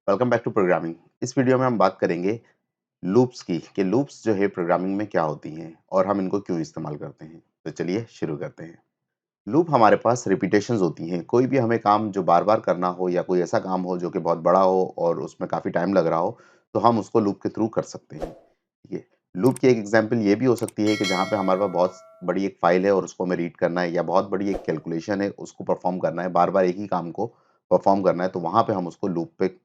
Welcome back to programming. इस video में हम बात करेंगे लूप्स की कि लूप्स जो है प्रोग्रामिंग में क्या होती हैं और हम इनको क्यों इस्तेमाल करते हैं। तो चलिए शुरू करते हैं। लूप हमारे पास रिपीटेशंस होती हैं। कोई भी हमें काम जो बार बार करना हो या कोई ऐसा काम हो जो कि बहुत बड़ा हो और उसमें काफ़ी टाइम लग रहा हो, तो हम उसको लूप के थ्रू कर सकते हैं। ठीक है। लूप की एक एग्जांपल ये भी हो सकती है कि जहाँ पे हमारे पास बहुत बड़ी एक फाइल है और उसको हमें रीड करना है, या बहुत बड़ी एक कैलकुलेशन है उसको परफॉर्म करना है, बार बार एक ही काम को परफॉर्म करना है, तो वहाँ पे हम उसको लूप पे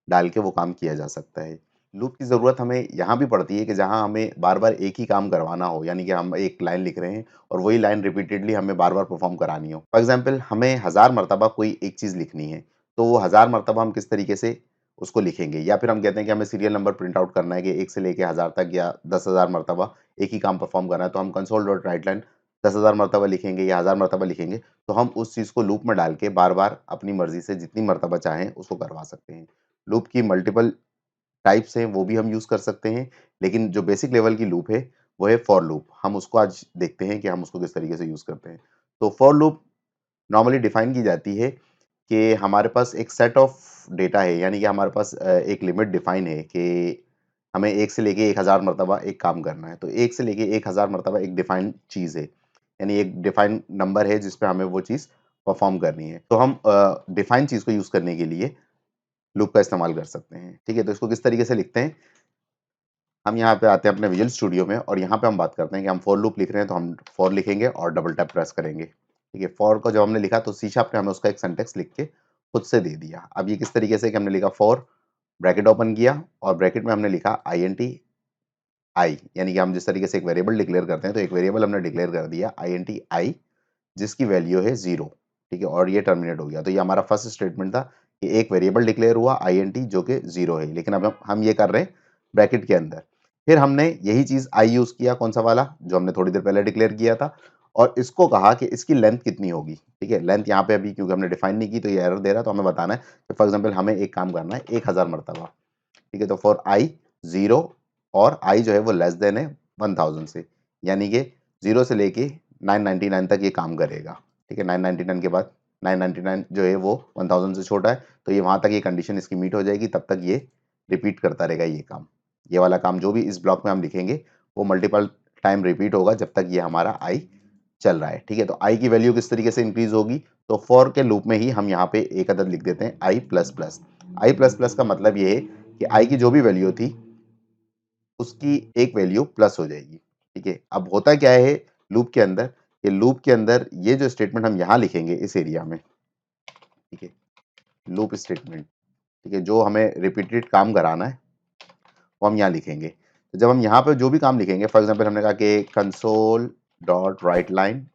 डाल के वो काम किया जा सकता है। लूप की ज़रूरत हमें यहाँ भी पड़ती है कि जहाँ हमें बार-बार एक ही काम करवाना हो, यानी कि हम एक लाइन लिख रहे हैं और वही लाइन रिपीटेडली हमें बार-बार परफ़ॉर्म करानी हो। फॉर एग्ज़ाम्पल हमें 1000 मर्तबा कोई एक चीज़ लिखनी है, तो वो 1000 मर्तबा हम किस तरीके से उसको लिखेंगे, या फिर हम कहते हैं कि हमें सीरियल नंबर प्रिंट आउट करना है कि 1 से लेके 1000 तक या 10,000 मर्तबा एक ही काम परफ़ॉर्म करना है, तो हम console.writeline 10,000 मर्तबा लिखेंगे या 1000 मर्तबा लिखेंगे, तो हम उस चीज़ को लूप में डाल के बार-बार अपनी मर्ज़ी से जितनी मर्तबा चाहें उसको करवा सकते हैं। लूप की मल्टीपल टाइप्स हैं, वो भी हम यूज़ कर सकते हैं, लेकिन जो बेसिक लेवल की लूप है, वो है फॉर लूप। हम उसको आज देखते हैं कि हम उसको किस तरीके से यूज़ करते हैं। तो फॉर लूप नॉर्मली डिफाइन की जाती है कि हमारे पास एक सेट ऑफ डेटा है, यानी कि हमारे पास एक लिमिट डिफाइन है कि हमें 1 से लेके 1000 मर्तबा एक काम करना है। तो 1 से लेके 1000 मर्तबा एक डिफाइंड चीज़ है, यानी एक डिफाइंड नंबर है जिस पे हमें वो चीज़ परफ़ॉर्म करनी है। तो हम डिफाइंड चीज़ को यूज़ करने के लिए लूप का इस्तेमाल कर सकते हैं। ठीक है? तो इसको किस तरीके से लिखते हैं, हम यहाँ पे आते हैं अपने विजुअल स्टूडियो में और यहाँ पे हम बात करते हैं कि हम फॉर लूप लिख रहे हैं, तो हम फॉर लिखेंगे और डबल टैप प्रेस करेंगे। ठीक है? फॉर को जब हमने लिखा तो सी शार्प ने हमें उसका एक सिंटैक्स लिख के खुद से दे दिया। अब ये किस तरीके से कि हमने लिखा फॉर, ब्रैकेट ओपन किया और ब्रैकेट में हमने लिखा आईएनटी आई, यानी कि हम जिस तरीके से एक वेरिएबल डिक्लेयर करते हैं, तो एक वेरिएबल हमने डिक्लेयर कर दिया आईएनटी आई, जिसकी वैल्यू है 0। ठीक है? और ये टर्मिनेट हो गया। तो ये हमारा फर्स्ट स्टेटमेंट था कि एक वेरिएबल डिक्लेयर हुआ आईएनटी जो कि 0 है, लेकिन अब हम ये कर रहे हैं ब्रैकेट के अंदर। फिर हमने यही चीज़ आई यूज़ किया, कौन-सा वाला जो हमने थोड़ी देर पहले डिक्लेयर किया था, और इसको कहा कि इसकी लेंथ कितनी होगी। ठीक है? लेंथ यहाँ पे अभी क्योंकि हमने डिफाइन नहीं की तो ये एरर दे रहा है, तो हमें बताना है कि फॉर एग्जांपल हमें एक काम करना है 1000 मर्तबा। ठीक है? तो फॉर आई 0 और आई जो है वो लेस देन है 1000 से, यानी कि 0 से लेके 999 तक ये काम करेगा। ठीक है? 999 के बाद 999 जो है वो 1000 से छोटा है, तो ये वहाँ तक ये कंडीशन इसकी मीट हो जाएगी, तब तक ये रिपीट करता रहेगा ये काम। ये वाला काम जो भी इस ब्लॉक में हम लिखेंगे, वो मल्टीपल टाइम रिपीट होगा जब तक ये हमारा आई चल रहा है। ठीक है? तो आई की वैल्यू किस तरीके से इंक्रीज़ होगी, तो फॉर के लूप में ही हम यहाँ पे एक अदद लिख देते हैं आई प्लस प्लस। आई प्लस प्लस का मतलब ये है कि आई की जो भी वैल्यू थी, उसकी एक वैल्यू प्लस हो जाएगी। ठीक है? अब होता क्या है लूप के अंदर, ये लूप के अंदर ये जो स्टेटमेंट हम यहाँ लिखेंगे इस एरिया में, ठीक है? लूप स्टेटमेंट, ठीक है? जो हमें रिपीटेड काम कराना है, वो हम यहाँ लिखेंगे। तो जब हम यहाँ पे जो भी काम लिखेंगे, फॉर एग्ज़ाम्पल हमने कहा कि कंसोल डॉट राइट लाइन,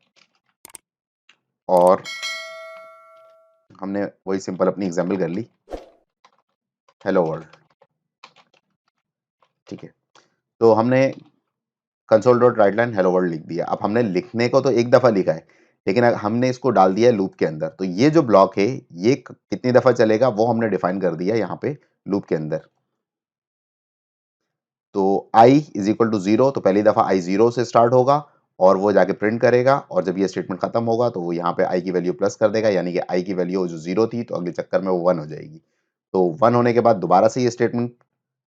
और हमने वही सिंपल अपनी एग्ज़ाम्पल कर ली, हेलो वर्ल्ड। ठीक है? तो हमने console dot write line hello world लिख दिया। अब हमने लिखने को तो एक दफ़ा लिखा है, लेकिन हमने इसको डाल दिया है लूप के अंदर। तो ये जो ब्लॉक है, ये कितनी दफ़ा चलेगा वो हमने डिफाइन कर दिया यहाँ पे लूप के अंदर। तो i इज़ इक्वल टू 0, तो पहली दफ़ा i 0 से स्टार्ट होगा और वो जाके प्रिंट करेगा, और जब ये स्टेटमेंट खत्म होगा तो वो यहाँ पे i की वैल्यू प्लस कर देगा, यानी कि i की वैल्यू जो 0 थी तो अगले चक्कर में वो 1 हो जाएगी। तो 1 होने के बाद दोबारा से ये स्टेटमेंट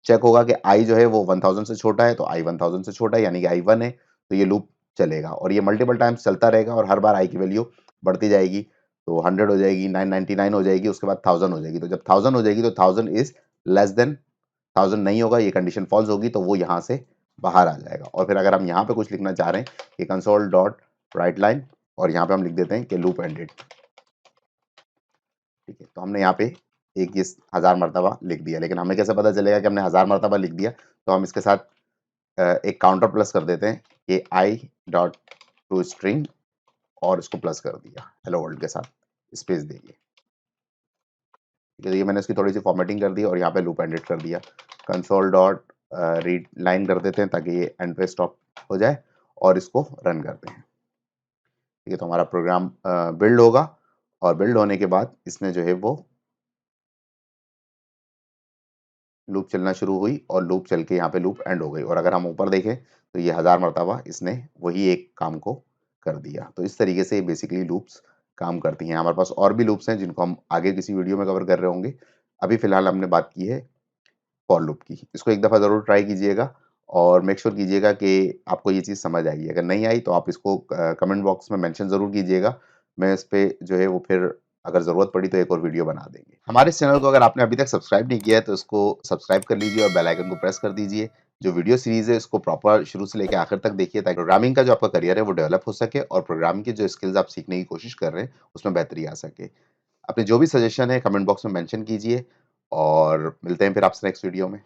चेक होगा कि i जो है वो 1000 से छोटा है, तो i 1000 से छोटा है, यानी कि i 1 है, तो ये लूप चलेगा और ये मल्टीपल टाइम्स चलता रहेगा और हर बार i की वैल्यू बढ़ती जाएगी। तो 100 हो जाएगी, 999 हो जाएगी, उसके बाद 1000 हो जाएगी। तो जब 1000 हो जाएगी तो 1000 इज़ लेस देन 1000 नहीं होगा, ये कंडीशन फॉल्स होगी, तो वो यहाँ से बाहर आ जाएगा। और फिर अगर हम यहाँ पे कुछ लिखना चाह रहे हैं कि कंसोल डॉट राइट लाइन, और यहाँ पे हम लिख देते हैं कि लूप एंडेड। ठीक है? तो हमने यहाँ पे एक ये 1000 मर्तबा लिख दिया, लेकिन हमें कैसे पता चलेगा कि हमने 1000 मर्तबा लिख दिया? तो हम इसके साथ एक काउंटर प्लस कर देते हैं कि आई डॉट टू स्ट्रिंग, और इसको प्लस कर दिया हेलो वर्ल्ड के साथ, स्पेस देके। ठीक है? तो ये मैंने इसकी थोड़ी सी फॉर्मेटिंग कर दी और यहाँ पे लूप एंडेड कर दिया। कंसोल डॉट रीड लाइन कर देते हैं ताकि ये एंड पे स्टॉप हो जाए, और इसको रन करते हैं। ठीक है? तो हमारा प्रोग्राम बिल्ड होगा, और बिल्ड होने के बाद इसने जो है वो लूप चलना शुरू हुई, और लूप चल के यहाँ पे लूप एंड हो गई, और अगर हम ऊपर देखें तो ये 1000 मर्तबा इसने वही एक काम को कर दिया। तो इस तरीके से बेसिकली लूप्स काम करती हैं। हमारे पास और भी लूप्स हैं जिनको हम आगे किसी वीडियो में कवर कर रहे होंगे। अभी फ़िलहाल हमने बात की है फॉर लूप की। इसको एक दफ़ा ज़रूर ट्राई कीजिएगा और मेक श्योर कीजिएगा कि आपको ये चीज़ समझ आई है। अगर नहीं आई तो आप इसको कमेंट बॉक्स में मेंशन ज़रूर कीजिएगा। मैं इस पे जो है वो फिर अगर ज़रूरत पड़ी तो एक और वीडियो बना देंगे। हमारे इस चैनल को अगर आपने अभी तक सब्सक्राइब नहीं किया है तो इसको सब्सक्राइब कर लीजिए और बेल आइकन को प्रेस कर दीजिए। जो वीडियो सीरीज़ है इसको प्रॉपर शुरू से लेके आखिर तक देखिए ताकि प्रोग्रामिंग का जो आपका करियर है वो डेवलप हो सके और प्रोग्रामिंग की जो स्किल्स आप सीखने की कोशिश कर रहे हैं उसमें बेहतरी आ सके। अपने जो भी सजेशन है कमेंट बॉक्स में मेंशन कीजिए और मिलते हैं फिर आपसे नेक्स्ट वीडियो में।